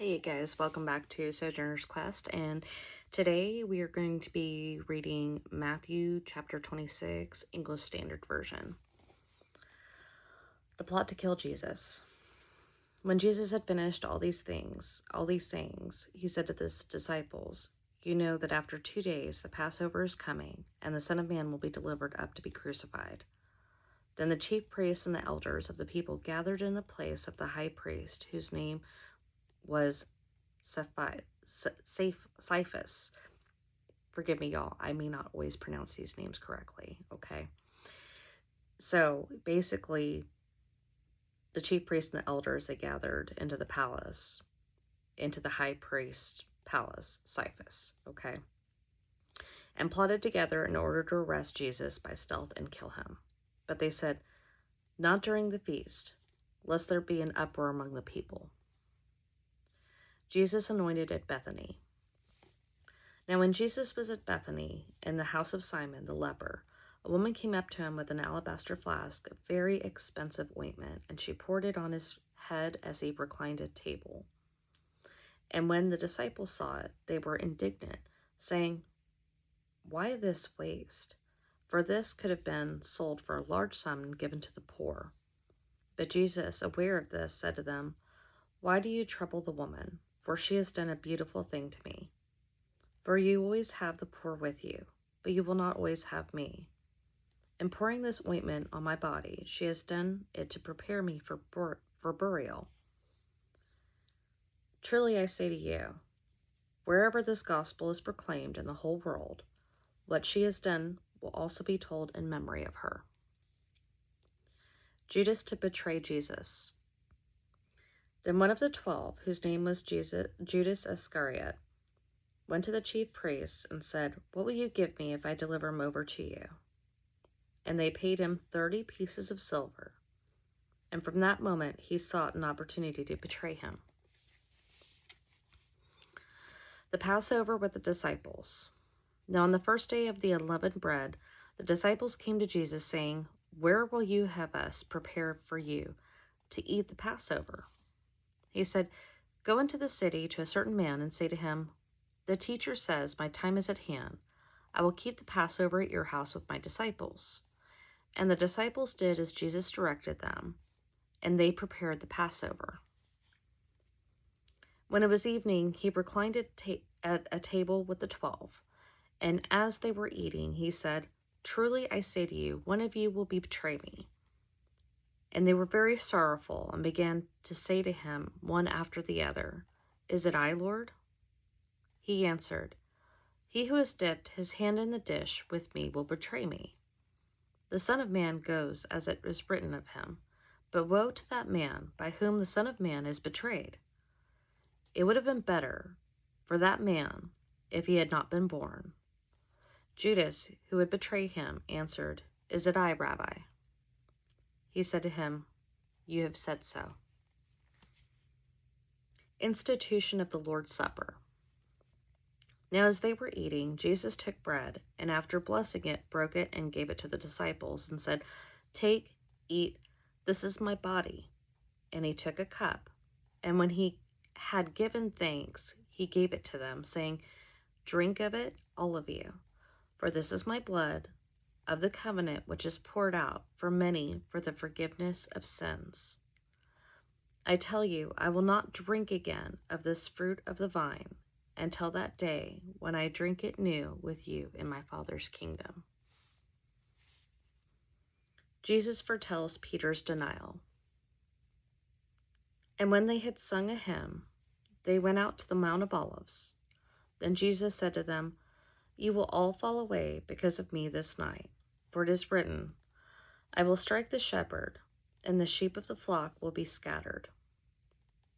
Hey guys, welcome back to Sojourner's Quest, and today we are going to be reading Matthew chapter 26, English Standard Version. The plot to kill Jesus. When Jesus had finished all these sayings, he said to his disciples, "You know that after 2 days the Passover is coming, and the Son of Man will be delivered up to be crucified." Then the chief priests and the elders of the people gathered in the place of the high priest, whose name was Cephas. Forgive me, y'all. I may not always pronounce these names correctly, okay? So basically, the chief priests and the elders, they gathered into the palace, into the high priest's palace, Cephas, okay? And plotted together in order to arrest Jesus by stealth and kill him. But they said, "Not during the feast, lest there be an uproar among the people." Jesus anointed at Bethany. Now when Jesus was at Bethany, in the house of Simon the leper, a woman came up to him with an alabaster flask of very expensive ointment, and she poured it on his head as he reclined at table. And when the disciples saw it, they were indignant, saying, "Why this waste? For this could have been sold for a large sum and given to the poor." But Jesus, aware of this, said to them, "Why do you trouble the woman? For she has done a beautiful thing to me. For you always have the poor with you, but you will not always have me. In pouring this ointment on my body, she has done it to prepare me for burial. Truly I say to you, wherever this gospel is proclaimed in the whole world, what she has done will also be told in memory of her." Judas to betray Jesus. Then one of the 12, whose name was Judas Iscariot, went to the chief priests and said, "What will you give me if I deliver him over to you?" And they paid him 30 pieces of silver. And from that moment he sought an opportunity to betray him. The Passover with the disciples. Now on the first day of the unleavened bread, the disciples came to Jesus, saying, "Where will you have us prepare for you to eat the Passover?" He said, "Go into the city to a certain man and say to him, 'The teacher says, my time is at hand. I will keep the Passover at your house with my disciples.'" And the disciples did as Jesus directed them, and they prepared the Passover. When it was evening, he reclined at a table with the 12, and as they were eating, he said, "Truly I say to you, one of you will betray me." And they were very sorrowful and began to say to him, one after the other, "Is it I, Lord?" He answered, "He who has dipped his hand in the dish with me will betray me. The Son of Man goes as it is written of him, but woe to that man by whom the Son of Man is betrayed. It would have been better for that man if he had not been born." Judas, who would betray him, answered, "Is it I, Rabbi?" He said to him, "You have said so." Institution of the Lord's Supper. Now as they were eating, Jesus took bread, and after blessing it, broke it and gave it to the disciples, and said, "Take, eat, this is my body." And he took a cup, and when he had given thanks, he gave it to them, saying, "Drink of it, all of you, for this is my blood of the covenant, which is poured out for many for the forgiveness of sins. I tell you, I will not drink again of this fruit of the vine until that day when I drink it new with you in my Father's kingdom." Jesus foretells Peter's denial. And when they had sung a hymn, they went out to the Mount of Olives. Then Jesus said to them, "You will all fall away because of me this night, for it is written, I will strike the shepherd, and the sheep of the flock will be scattered.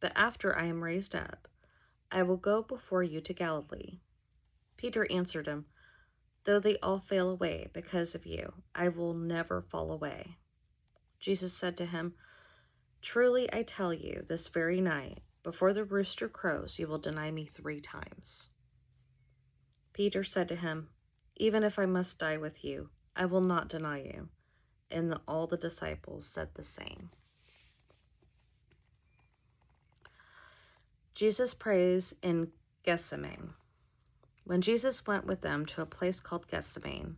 But after I am raised up, I will go before you to Galilee." Peter answered him, "Though they all fail away because of you, I will never fall away." Jesus said to him, "Truly I tell you, this very night, before the rooster crows, you will deny me 3 times. Peter said to him, "Even if I must die with you, I will not deny you." And all the disciples said the same. Jesus prays in Gethsemane. When Jesus went with them to a place called Gethsemane,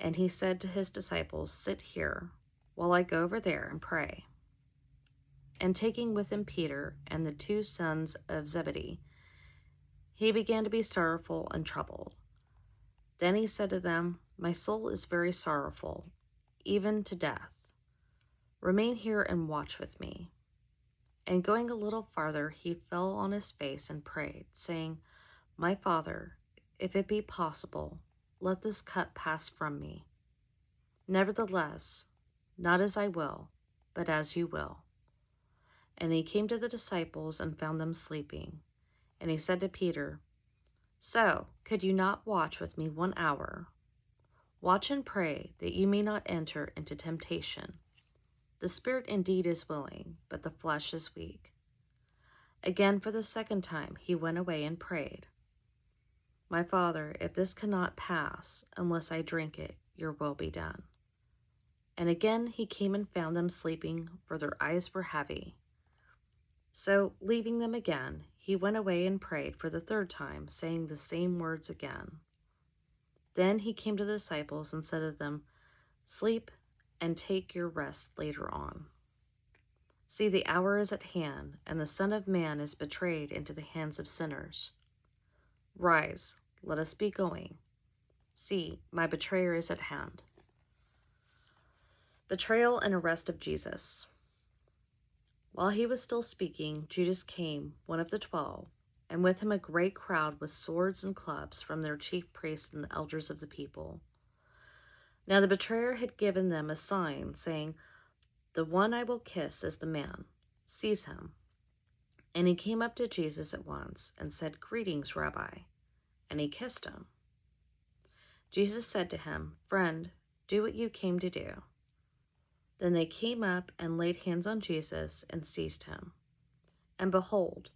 and he said to his disciples, "Sit here while I go over there and pray." And taking with him Peter and the 2 sons of Zebedee, he began to be sorrowful and troubled. Then he said to them, "My soul is very sorrowful, even to death. Remain here and watch with me." And going a little farther, he fell on his face and prayed, saying, "My Father, if it be possible, let this cup pass from me. Nevertheless, not as I will, but as you will." And he came to the disciples and found them sleeping. And he said to Peter, "So, could you not watch with me 1 hour? Watch and pray that you may not enter into temptation. The spirit indeed is willing, but the flesh is weak." Again, for the second time, he went away and prayed, "My Father, if this cannot pass unless I drink it, your will be done." And again he came and found them sleeping, for their eyes were heavy. So, leaving them again, he went away and prayed for the third time, saying the same words again. Then he came to the disciples and said to them, "Sleep and take your rest later on. See, the hour is at hand, and the Son of Man is betrayed into the hands of sinners. Rise, let us be going. See, my betrayer is at hand." Betrayal and arrest of Jesus. While he was still speaking, Judas came, one of the 12, and with him a great crowd with swords and clubs from their chief priests and the elders of the people. Now the betrayer had given them a sign, saying, "The one I will kiss is the man. Seize him." And he came up to Jesus at once and said, "Greetings, Rabbi." And he kissed him. Jesus said to him, "Friend, do what you came to do." Then they came up and laid hands on Jesus and seized him. And behold,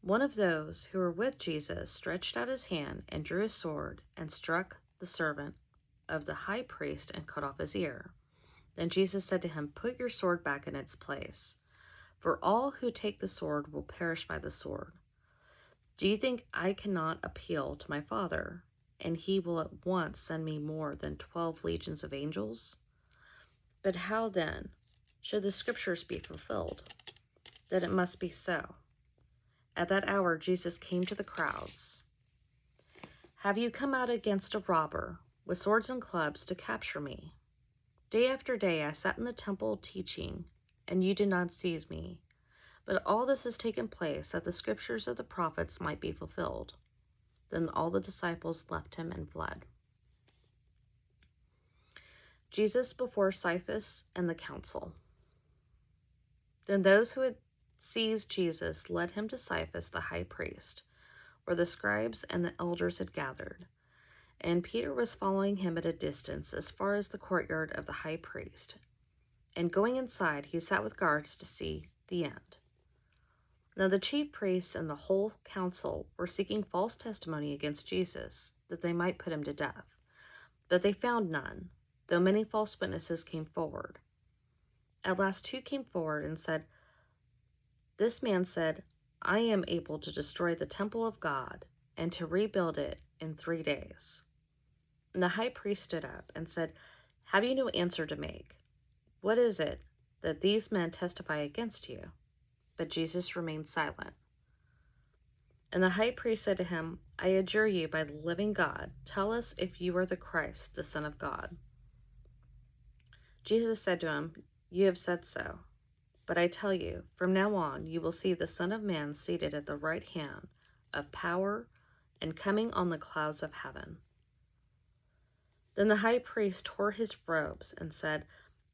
one of those who were with Jesus stretched out his hand and drew a sword and struck the servant of the high priest and cut off his ear. Then Jesus said to him, "Put your sword back in its place, for all who take the sword will perish by the sword. Do you think I cannot appeal to my Father, and he will at once send me more than 12 legions of angels? But how then should the scriptures be fulfilled, that it must be so?" At that hour Jesus came to the crowds. "Have you come out against a robber with swords and clubs to capture me? Day after day I sat in the temple teaching, and you did not seize me. But all this has taken place that the scriptures of the prophets might be fulfilled." Then all the disciples left him and fled. Jesus before Caiaphas and the council. Then those who had seized Jesus led him to Caiaphas the high priest, where the scribes and the elders had gathered. And Peter was following him at a distance as far as the courtyard of the high priest. And going inside, he sat with guards to see the end. Now the chief priests and the whole council were seeking false testimony against Jesus, that they might put him to death. But they found none, though many false witnesses came forward. At last 2 came forward and said, "This man said, 'I am able to destroy the temple of God and to rebuild it in 3 days.'" And the high priest stood up and said, "Have you no answer to make? What is it that these men testify against you?" But Jesus remained silent. And the high priest said to him, "I adjure you by the living God, tell us if you are the Christ, the Son of God." Jesus said to him, "You have said so. But I tell you, from now on you will see the Son of Man seated at the right hand of power and coming on the clouds of heaven." Then the high priest tore his robes and said,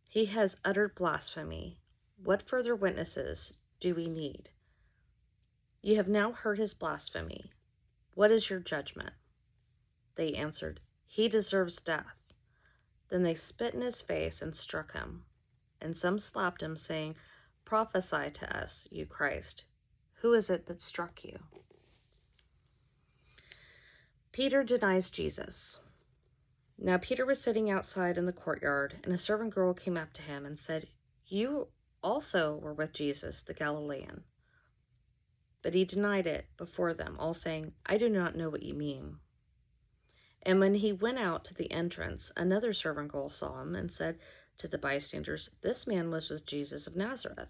"He has uttered blasphemy. What further witnesses do we need? You have now heard his blasphemy. What is your judgment?" They answered, "He deserves death." Then they spit in his face and struck him. And some slapped him, saying, "Prophesy to us, you Christ. Who is it that struck you?" Peter denies Jesus. Now Peter was sitting outside in the courtyard, and a servant girl came up to him and said, "You also were with Jesus, the Galilean." But he denied it before them, all saying, I do not know what you mean. And when he went out to the entrance, another servant girl saw him and said to the bystanders, This man was with Jesus of Nazareth.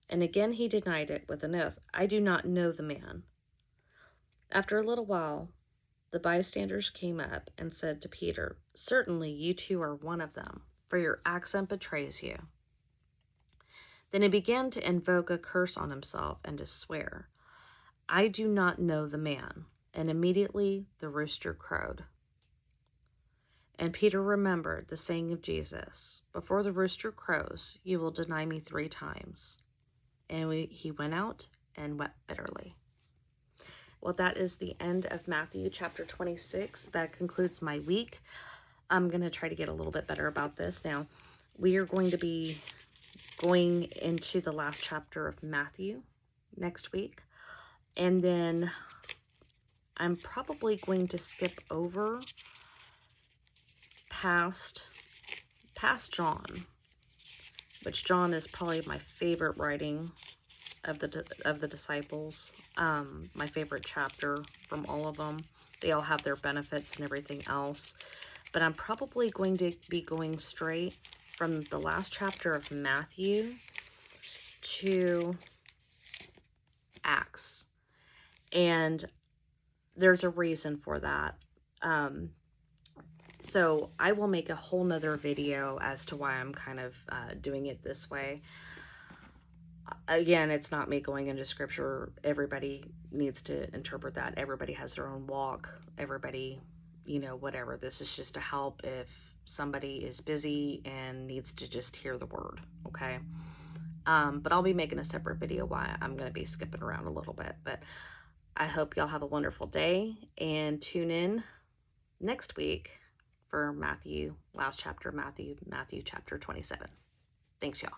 And again he denied it with an oath, I do not know the man. After a little while, the bystanders came up and said to Peter, Certainly you too are one of them, for your accent betrays you. Then he began to invoke a curse on himself and to swear, I do not know the man. And immediately the rooster crowed. And Peter remembered the saying of Jesus, Before the rooster crows, you will deny me 3 times. And he went out and wept bitterly. Well, that is the end of Matthew chapter 26. That concludes my week. I'm going to try to get a little bit better about this. Now, we are going to be going into the last chapter of Matthew next week. And then I'm probably going to skip over past John, which John is probably my favorite writing of the disciples. My favorite chapter from all of them. They all have their benefits and everything else. But I'm probably going to be going straight from the last chapter of Matthew to Acts. And there's a reason for that. So I will make a whole nother video as to why I'm kind of doing it this way. Again, it's not me going into scripture. Everybody needs to interpret that. Everybody has their own walk. Everybody, whatever. This is just to help if somebody is busy and needs to just hear the word, okay? But I'll be making a separate video why I'm going to be skipping around a little bit. But I hope y'all have a wonderful day and tune in next week for Matthew, last chapter of Matthew chapter 27. Thanks, y'all.